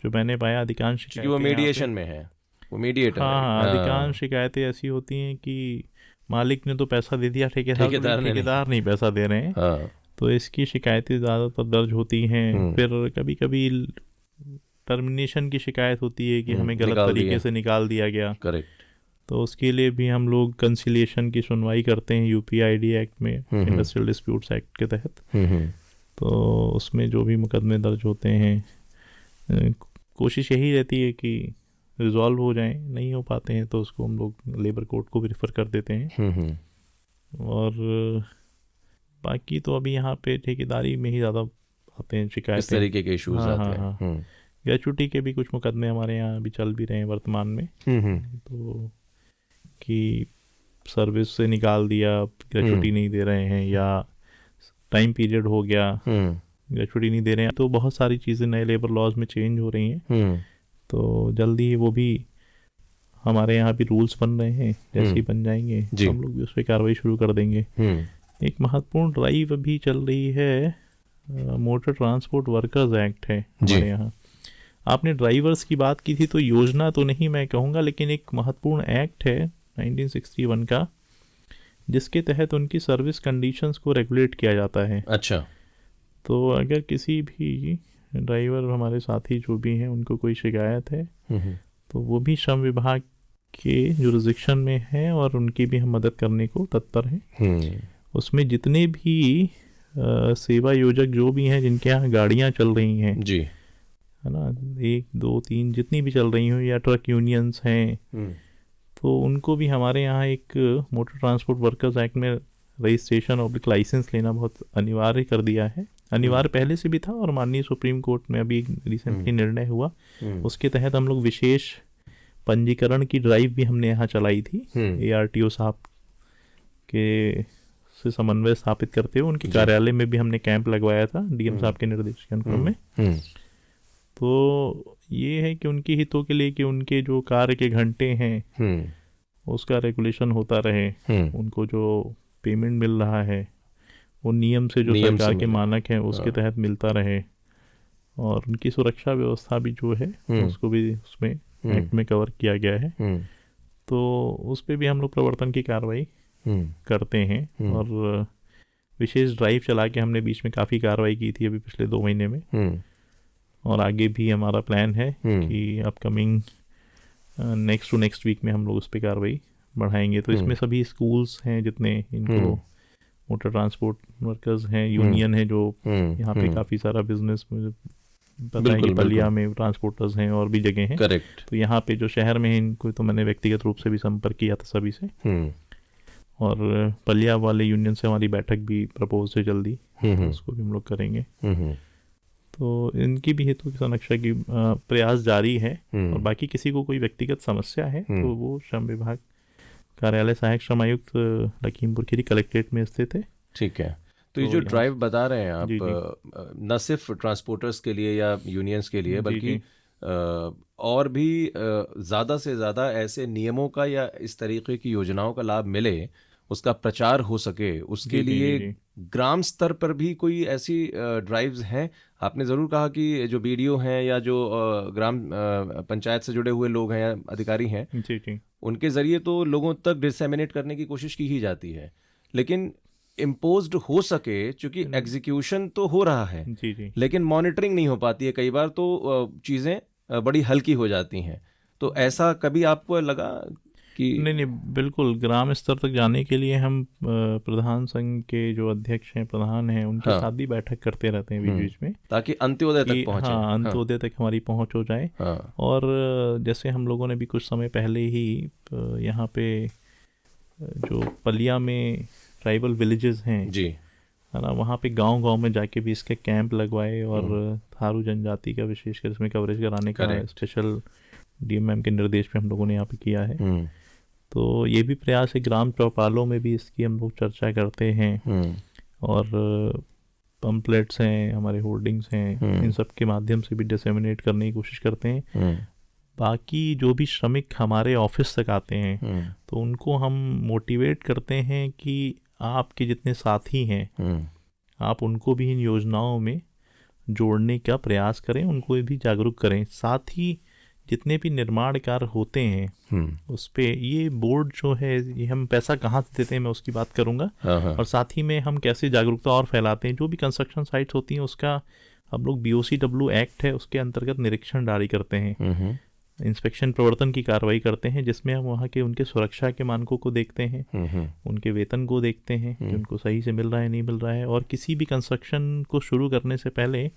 Speaker 3: जो मैंने पाया अधिकांश शिकायतें,
Speaker 2: वो मीडिएशन में है, वो मीडिएटर है।
Speaker 3: हाँ, अधिकांश शिकायतें ऐसी होती हैं कि मालिक ने तो पैसा दे दिया, ठेकेदार नहीं पैसा दे रहे हैं। तो इसकी शिकायतें ज़्यादातर दर्ज होती हैं। फिर कभी कभी टर्मिनेशन की शिकायत होती है कि हमें गलत तरीके से निकाल दिया गया।
Speaker 2: करेक्ट।
Speaker 3: तो उसके लिए भी हम लोग कंसिलिएशन की सुनवाई करते हैं UPID एक्ट में, इंडस्ट्रियल डिस्प्यूट्स एक्ट के तहत। तो उसमें जो भी मुकदमे दर्ज होते हैं, कोशिश यही रहती है कि रिजॉल्व हो जाएं। नहीं हो पाते हैं तो उसको हम लोग लेबर कोर्ट को भी रेफर कर देते हैं। और बाकी तो अभी यहाँ पे ठेकेदारी में ही ज़्यादा आते हैं शिकायतें,
Speaker 2: इस तरीके के इश्यूज आते हैं।
Speaker 3: ग्रेचुटी के भी कुछ मुकदमे हमारे यहाँ अभी चल भी रहे हैं वर्तमान में। तो कि सर्विस से निकाल दिया, ग्रेचुटी नहीं दे रहे हैं, या टाइम पीरियड हो गया, ग्रेचुटी नहीं दे रहे हैं। तो बहुत सारी चीज़ें नए लेबर लॉज में चेंज हो रही हैं। तो जल्दी ही वो भी हमारे यहाँ भी रूल्स बन रहे हैं, जैसे ही बन जाएंगे हम लोग भी उस पर कार्रवाई शुरू कर देंगे। एक महत्वपूर्ण ड्राइव अभी चल रही है, मोटर ट्रांसपोर्ट वर्कर्स एक्ट है हमारे यहाँ। आपने ड्राइवर्स की बात की थी, तो योजना तो नहीं मैं कहूँगा, लेकिन एक महत्वपूर्ण एक्ट है 1961 का, जिसके तहत उनकी सर्विस कंडीशंस को रेगुलेट किया जाता है।
Speaker 2: अच्छा।
Speaker 3: तो अगर किसी भी ड्राइवर, हमारे साथी जो भी हैं, उनको कोई शिकायत है तो वो भी श्रम विभाग के जुरिस्डिक्शन में है, और उनकी भी हम मदद करने को तत्पर हैं। उसमें जितने भी सेवा योजक जो भी हैं, जिनके यहाँ गाड़ियाँ चल रही हैं
Speaker 2: जी,
Speaker 3: है ना, 1, 2, 3 जितनी भी चल रही हो, या ट्रक यूनियंस हैं, तो उनको भी हमारे यहाँ एक मोटर ट्रांसपोर्ट वर्कर्स एक्ट में रजिस्ट्रेशन और लाइसेंस लेना बहुत अनिवार्य कर दिया है। अनिवार्य पहले से भी था, और माननीय सुप्रीम कोर्ट में अभी रिसेंटली निर्णय हुआ, उसके तहत हम लोग विशेष पंजीकरण की ड्राइव भी हमने यहाँ चलाई थी। ARTO साहब के से समन्वय स्थापित करते हुए उनके कार्यालय में भी हमने कैंप लगवाया था, DM साहब के निर्देश के अनुक्रम में। तो ये है कि उनके हितों के लिए कि उनके जो कार्य के घंटे हैं उसका रेगुलेशन होता रहे, उनको जो पेमेंट मिल रहा है वो नियम से जो सरकार के मानक हैं उसके तहत मिलता रहे, और उनकी सुरक्षा व्यवस्था भी जो है उसको भी उसमें एक्ट में कवर किया गया है। तो उस पर भी हम लोग प्रवर्तन की कार्रवाई करते हैं, और विशेष ड्राइव चला के हमने बीच में काफ़ी कार्रवाई की थी अभी पिछले 2 महीने में। और आगे भी हमारा प्लान है कि अपकमिंग नेक्स्ट वीक में हम लोग उस पर कार्रवाई बढ़ाएंगे। तो इसमें सभी स्कूल्स हैं जितने, इनको मोटर ट्रांसपोर्ट वर्कर्स हैं, यूनियन है जो यहाँ पे काफ़ी सारा बिजनेस, पता है कि पलिया में ट्रांसपोर्टर्स हैं और भी जगह हैं।
Speaker 2: करेक्ट।
Speaker 3: तो यहाँ पे जो शहर में हैं, इनको तो मैंने व्यक्तिगत रूप से भी संपर्क किया था सभी से, और पलिया वाले यूनियन से हमारी बैठक भी प्रपोज है जल्दी, उसको भी हम लोग करेंगे। तो इनकी भी हितों की संरक्षा की प्रयास जारी है। और बाकी किसी को कोई व्यक्तिगत समस्या है तो वो श्रम विभाग कार्यालय सहायक श्रम आयुक्त लखीमपुर खीरी कलेक्ट्रेट में स्थित है।
Speaker 2: ठीक है। तो ये जो
Speaker 3: यहाँ-
Speaker 2: ड्राइव बता रहे हैं आप,
Speaker 3: जी, जी।
Speaker 2: न सिर्फ ट्रांसपोर्टर्स के लिए या यूनियंस के लिए,
Speaker 3: जी,
Speaker 2: बल्कि
Speaker 3: जी।
Speaker 2: और भी ज़्यादा से ज़्यादा ऐसे नियमों का या इस तरीके की योजनाओं का लाभ मिले, उसका प्रचार हो सके, उसके
Speaker 3: जी, जी,
Speaker 2: लिए
Speaker 3: जी,
Speaker 2: ग्राम स्तर पर भी कोई ऐसी ड्राइव्स हैं? आपने ज़रूर कहा कि जो बीडीओ हैं या जो ग्राम पंचायत से जुड़े हुए लोग हैं या अधिकारी हैं,
Speaker 3: जी, जी,
Speaker 2: उनके ज़रिए तो लोगों तक डिसएमिनेट करने की कोशिश की ही जाती है, लेकिन इम्पोज्ड हो सके, चूंकि एग्जीक्यूशन तो हो रहा है
Speaker 3: जी, जी।
Speaker 2: लेकिन मॉनिटरिंग नहीं हो पाती है, कई बार तो चीज़ें बड़ी हल्की हो जाती हैं। तो ऐसा कभी आपको लगा कि
Speaker 3: नहीं, नहीं, बिल्कुल ग्राम स्तर तक जाने के लिए हम प्रधान संघ के जो अध्यक्ष हैं, प्रधान हैं, उनके
Speaker 2: हाँ।
Speaker 3: साथ भी बैठक करते रहते हैं बीच बीच में,
Speaker 2: ताकि अंत्योदय
Speaker 3: कि
Speaker 2: तक पहुंचे?
Speaker 3: हाँ, अंत्योदय तक हमारी पहुंच हो जाए।
Speaker 2: हाँ।
Speaker 3: और जैसे हम लोगों ने भी कुछ समय पहले ही यहाँ पे जो पलिया में ट्राइबल विलेजेस हैं,
Speaker 2: जी।
Speaker 3: है ना, वहाँ पे गांव गांव में जाके भी इसके कैंप लगवाए और थारू जनजाति का विशेषकर इसमें कवरेज कराने का
Speaker 2: Correct.
Speaker 3: स्पेशल डीएम मैम के निर्देश पे हम लोगों ने यहाँ पे किया है। तो ये भी प्रयास है, ग्राम चौपालों में भी इसकी हम लोग चर्चा करते हैं और पम्पलेट्स हैं, हमारे होर्डिंग्स हैं, इन सब के माध्यम से भी डिसेमिनेट करने की कोशिश करते हैं। बाकी जो भी श्रमिक हमारे ऑफिस तक आते हैं तो उनको हम मोटिवेट करते हैं कि आपके जितने साथी हैं आप उनको भी इन योजनाओं में जोड़ने का प्रयास करें, उनको भी जागरूक करें। साथ ही जितने भी निर्माण कार्य होते हैं उस पे ये बोर्ड जो है, ये हम पैसा कहाँ से देते हैं मैं उसकी बात करूँगा, और साथ ही में हम कैसे जागरूकता और फैलाते हैं। जो भी कंस्ट्रक्शन साइट्स होती हैं उसका हम लोग BOCW एक्ट है उसके अंतर्गत निरीक्षण जारी करते हैं, इंस्पेक्शन प्रवर्तन की कार्रवाई करते हैं, जिसमें हम वहाँ के उनके सुरक्षा के मानकों को देखते हैं, उनके वेतन को देखते हैं कि उनको सही से मिल रहा है नहीं मिल रहा है। और किसी भी कंस्ट्रक्शन को शुरू करने से पहले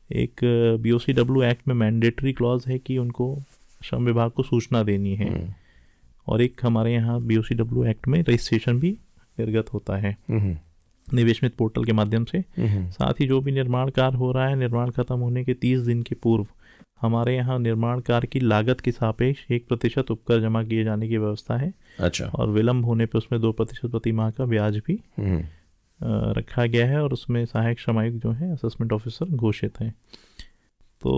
Speaker 3: एक BOCW एक्ट में मैंडेटरी क्लॉज है कि उनको श्रम विभाग को सूचना देनी है, और एक हमारे यहाँ BOCW एक्ट में रजिस्ट्रेशन भी निर्गत होता है निवेश मित्र पोर्टल के माध्यम से। साथ ही जो भी निर्माण कार्य हो रहा है, निर्माण खत्म होने के 30 दिन के पूर्व हमारे यहाँ निर्माण कार्य की लागत के सापेक्ष 1% उपकर जमा किए जाने की व्यवस्था है।
Speaker 2: अच्छा।
Speaker 3: और विलम्ब होने पर उसमें 2% प्रति माह का ब्याज भी रखा गया है, और उसमें सहायक श्रम आयुक्त जो है असेसमेंट ऑफिसर घोषित हैं। तो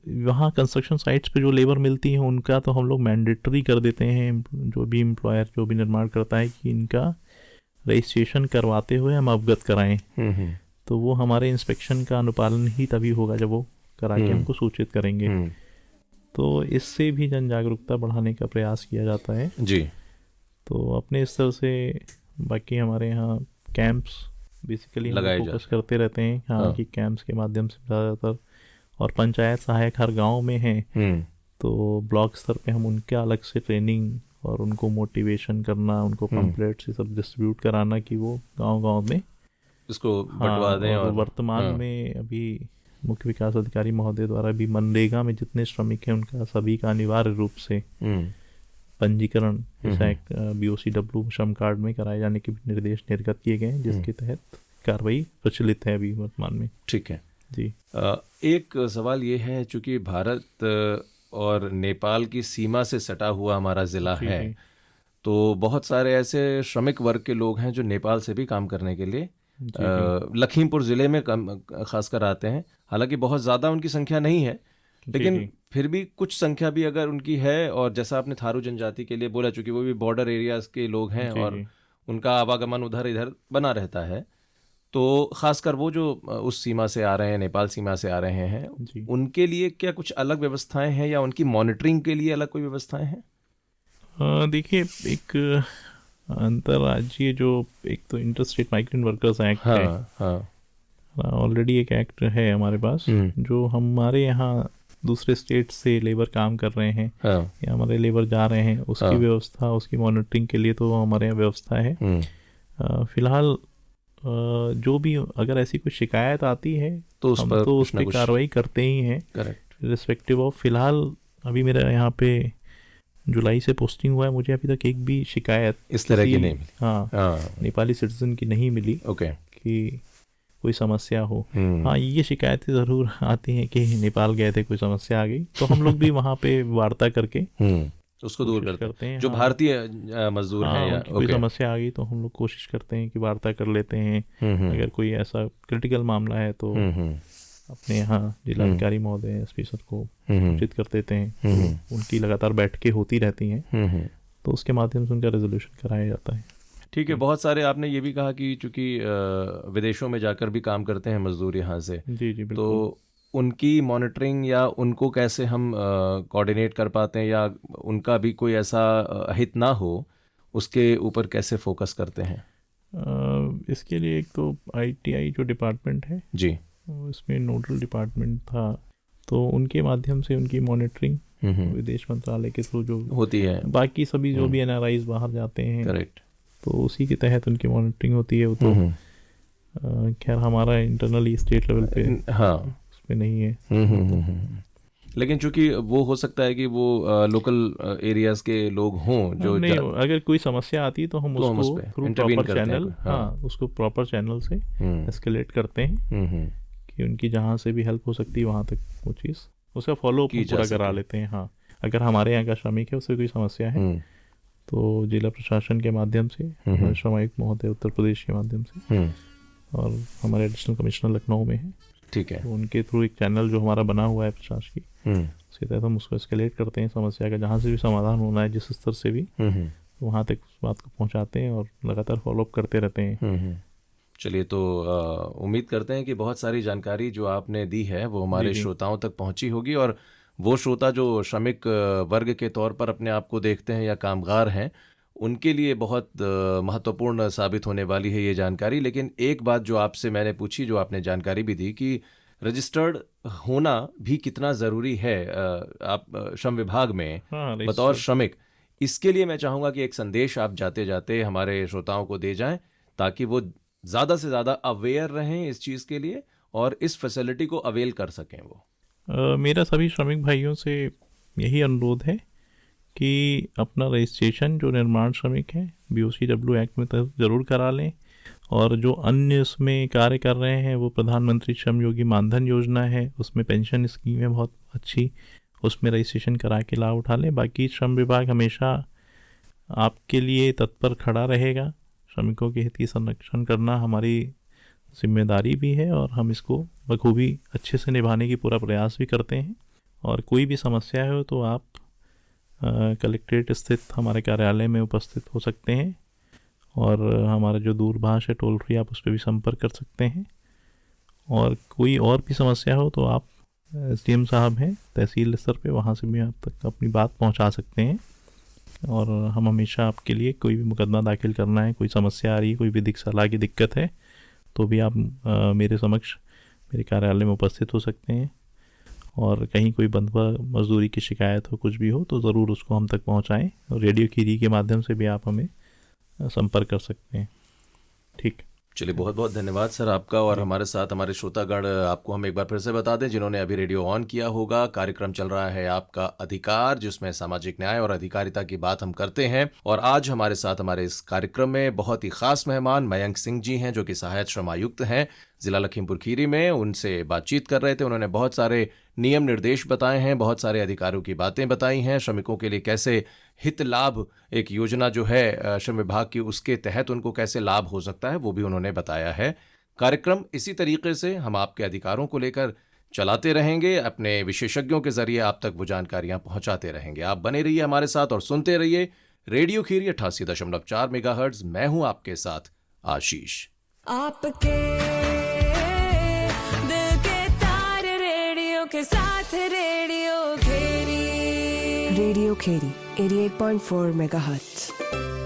Speaker 3: वहाँ कंस्ट्रक्शन साइट्स पे जो लेबर मिलती है उनका तो हम लोग मैंडेटरी कर देते हैं, जो भी एम्प्लॉयर जो भी निर्माण करता है कि इनका रजिस्ट्रेशन करवाते हुए हम अवगत कराएं। तो वो हमारे इंस्पेक्शन का अनुपालन ही तभी होगा जब वो करा के हमको सूचित करेंगे। तो इससे भी जन जागरूकता बढ़ाने का प्रयास किया जाता है
Speaker 2: जी।
Speaker 3: तो अपने स्तर से बाकी हमारे यहाँ कैंप्स बेसिकली हम फोकस करते रहते हैं, हाँ, कि कैंप्स के माध्यम से ज़्यादातर, और पंचायत सहायक हर गांव में हैं तो ब्लॉक स्तर पे हम उनके अलग से ट्रेनिंग और उनको मोटिवेशन करना, उनको पम्पलेट्स ये सब डिस्ट्रीब्यूट कराना कि वो गांव-गांव में
Speaker 2: इसको बंटवा दें। और
Speaker 3: वर्तमान में अभी मुख्य विकास अधिकारी महोदय द्वारा भी मनरेगा में जितने श्रमिक हैं उनका सभी का अनिवार्य रूप से पंजीकरण BOCW श्रम कार्ड में कराए जाने के निर्देश निर्गत किए गए हैं, जिसके तहत कार्रवाई प्रचलित है अभी वर्तमान में।
Speaker 2: ठीक है
Speaker 3: जी।
Speaker 2: एक सवाल ये है, चूंकि भारत और नेपाल की सीमा से सटा हुआ हमारा ज़िला है, तो बहुत सारे ऐसे श्रमिक वर्ग के लोग हैं जो नेपाल से भी काम करने के लिए लखीमपुर ज़िले में खासकर आते हैं। हालांकि बहुत ज़्यादा उनकी संख्या नहीं है, लेकिन फिर भी कुछ संख्या भी अगर उनकी है, और जैसा आपने थारू जनजाति के लिए बोला, चूंकि वो भी बॉर्डर एरियाज़ के लोग हैं और उनका आवागमन उधर इधर बना रहता है, तो खासकर वो जो उस सीमा से आ रहे हैं, नेपाल सीमा से आ रहे हैं, उनके लिए क्या कुछ अलग व्यवस्थाएं हैं या उनकी मॉनिटरिंग के लिए अलग कोई व्यवस्थाएं हैं?
Speaker 3: देखिए, एक अंतर्राज्यीय जो एक तो inter state migrant workers act है, ऑलरेडी एक एक्ट है हमारे पास, जो हमारे यहाँ दूसरे स्टेट से लेबर काम कर रहे हैं या हमारे लेबर जा रहे हैं, उसकी व्यवस्था, उसकी मॉनिटरिंग के लिए तो हमारे यहाँ व्यवस्था है। फिलहाल जो भी अगर ऐसी कोई शिकायत आती है तो हम तो उस पर कार्रवाई करते ही हैं, रिस्पेक्टिव ऑफ। फिलहाल अभी मेरा यहाँ पे जुलाई से पोस्टिंग हुआ है, मुझे अभी तक एक भी शिकायत
Speaker 2: इस तरह की नहीं मिली,
Speaker 3: हाँ, नेपाली सिटीजन की नहीं मिली कि कोई समस्या हो। हाँ, ये शिकायतें ज़रूर आती हैं कि नेपाल गए थे, कोई समस्या आ गई, तो हम लोग भी वहाँ पे वार्ता करके
Speaker 2: उसको दूर
Speaker 3: कोशिश
Speaker 2: करते हैं।
Speaker 3: हैं।
Speaker 2: जो
Speaker 3: हाँ,
Speaker 2: भारतीय मजदूर
Speaker 3: हाँ,
Speaker 2: हैं या
Speaker 3: उनकी कोई
Speaker 2: ओके।
Speaker 3: समस्या आ गई तो हम लोग कोशिश करते हैं कि वार्ता कर लेते हैं। अगर कोई ऐसा क्रिटिकल मामला है तो अपने यहाँ जिलाधिकारी महोदय एसपी सर को सूचित कर देते हैं। तो उनकी लगातार बैठकें होती रहती हैं, तो उसके माध्यम से उनका रेजोल्यूशन कराया जाता है।
Speaker 2: ठीक है। बहुत सारे आपने ये भी कहा कि चूंकि विदेशों में जाकर भी काम करते हैं मजदूर यहाँ से,
Speaker 3: जी जी बिल्कुल।
Speaker 2: तो उनकी मॉनिटरिंग या उनको कैसे हम कोऑर्डिनेट कर पाते हैं, या उनका भी कोई ऐसा हित ना हो, उसके ऊपर कैसे फोकस करते हैं?
Speaker 3: इसके लिए एक तो ITI जो डिपार्टमेंट है
Speaker 2: जी,
Speaker 3: इसमें नोडल डिपार्टमेंट था, तो उनके माध्यम से उनकी मॉनिटरिंग विदेश मंत्रालय के थ्रू जो
Speaker 2: होती है।
Speaker 3: बाकी सभी जो भी NRIs बाहर जाते हैं,
Speaker 2: करेक्ट।
Speaker 3: तो उसी के तहत उनकी मॉनिटरिंग होती है। वो तो खैर हमारा इंटरनली स्टेट लेवल पे
Speaker 2: हाँ
Speaker 3: उसमें नहीं है।
Speaker 2: लेकिन चूंकि वो हो सकता है कि वो लोकल एरियाज के लोग हों जो
Speaker 3: नहीं, अगर कोई समस्या आती है तो हम
Speaker 2: तो हम
Speaker 3: उसको
Speaker 2: उस पे
Speaker 3: थ्रू
Speaker 2: intervene
Speaker 3: प्रॉपर
Speaker 2: करते हैं
Speaker 3: चैनल,
Speaker 2: कोई, हाँ।
Speaker 3: उसको प्रॉपर चैनल से एस्केलेट करते हैं कि उनकी जहाँ से भी हेल्प हो सकती है वहाँ तक वो चीज़ उसका फॉलो
Speaker 2: की जा
Speaker 3: पूरा करा
Speaker 2: सके।
Speaker 3: लेते हैं। हाँ, अगर हमारे यहाँ का श्रमिक है उससे कोई समस्या है तो जिला प्रशासन के माध्यम से, हमारे श्रम आयुक्त महोदय उत्तर प्रदेश के माध्यम से, और हमारे एडिशनल कमिश्नर लखनऊ में है,
Speaker 2: ठीक है,
Speaker 3: तो उनके थ्रू एक चैनल जो हमारा बना हुआ है प्रशासकीय, उसके तहत हम उसको एस्केलेट करते हैं। समस्या का जहाँ से भी समाधान होना है जिस स्तर से भी, तो वहाँ तक उस बात को पहुँचाते हैं और लगातार फॉलोअप करते रहते हैं।
Speaker 2: चलिए, तो उम्मीद करते हैं कि बहुत सारी जानकारी जो आपने दी है वो हमारे श्रोताओं तक पहुंची होगी, और वो श्रोता जो श्रमिक वर्ग के तौर पर अपने आप को देखते हैं या कामगार हैं, उनके लिए बहुत महत्वपूर्ण साबित होने वाली है ये जानकारी। लेकिन एक बात जो आपसे मैंने पूछी, जो आपने जानकारी भी दी कि रजिस्टर्ड होना भी कितना ज़रूरी है आप श्रम विभाग में बतौर श्रमिक, इसके लिए मैं चाहूँगा कि एक संदेश आप जाते जाते हमारे श्रोताओं को दे जाएं, ताकि वो ज़्यादा से ज़्यादा अवेयर रहें इस चीज़ के लिए और इस फैसिलिटी को अवेल कर सकें। वो
Speaker 3: मेरा सभी श्रमिक भाइयों से यही अनुरोध है कि अपना रजिस्ट्रेशन जो निर्माण श्रमिक है BOCW एक्ट में ज़रूर करा लें, और जो अन्य उसमें कार्य कर रहे हैं वो प्रधानमंत्री श्रम योगी मानधन योजना है, उसमें पेंशन स्कीम है बहुत अच्छी, उसमें रजिस्ट्रेशन करा के लाभ उठा लें। बाकी श्रम विभाग हमेशा आपके लिए तत्पर खड़ा रहेगा। श्रमिकों के हित की संरक्षण करना हमारी जिम्मेदारी भी है और हम इसको बखूबी अच्छे से निभाने की पूरा प्रयास भी करते हैं। और कोई भी समस्या हो तो आप कलेक्ट्रेट स्थित हमारे कार्यालय में उपस्थित हो सकते हैं, और हमारा जो दूरभाष है टोल फ्री, आप उस पर भी संपर्क कर सकते हैं। और कोई और भी समस्या हो तो आप SDM साहब हैं तहसील स्तर पे, वहाँ से भी आप तक अपनी बात पहुँचा सकते हैं। और हम हमेशा आपके लिए, कोई भी मुकदमा दाखिल करना है, कोई समस्या आ रही है, कोई विधिक सलाह की दिक्कत है, तो भी आप मेरे समक्ष मेरे कार्यालय में उपस्थित हो सकते हैं। और कहीं कोई बंधुआ मजदूरी की शिकायत हो, कुछ भी हो, तो ज़रूर उसको हम तक पहुंचाएं। और रेडियो खीरी के माध्यम से भी आप हमें संपर्क कर सकते हैं। ठीक,
Speaker 2: चलिए, बहुत बहुत धन्यवाद सर आपका। और हमारे साथ हमारे श्रोतागण, आपको हम एक बार फिर से बता दें, जिन्होंने अभी रेडियो ऑन किया होगा, कार्यक्रम चल रहा है आपका अधिकार, जिसमें सामाजिक न्याय और अधिकारिता की बात हम करते हैं। और आज हमारे साथ हमारे इस कार्यक्रम में बहुत ही खास मेहमान मयंक सिंह जी हैं, जो कि सहायक श्रम आयुक्त हैं जिला लखीमपुर खीरी में। उनसे बातचीत कर रहे थे, उन्होंने बहुत सारे नियम निर्देश बताए हैं, बहुत सारे अधिकारों की बातें बताई हैं, श्रमिकों के लिए कैसे हित लाभ एक योजना जो है श्रम विभाग की, उसके तहत उनको कैसे लाभ हो सकता है, वो भी उन्होंने बताया है। कार्यक्रम इसी तरीके से हम आपके अधिकारों को लेकर चलाते रहेंगे, अपने विशेषज्ञों के जरिए आप तक वो जानकारियां पहुंचाते रहेंगे। आप बने रहिए हमारे साथ और सुनते रहिए रेडियो खीरी 88.4 मेगाहर्ट्ज। मैं हूं आपके साथ आशीष।
Speaker 1: आपके दिल के तार रेडियो के साथ, रेडियो खेरी 88.4 मेगाहर्ट्ज।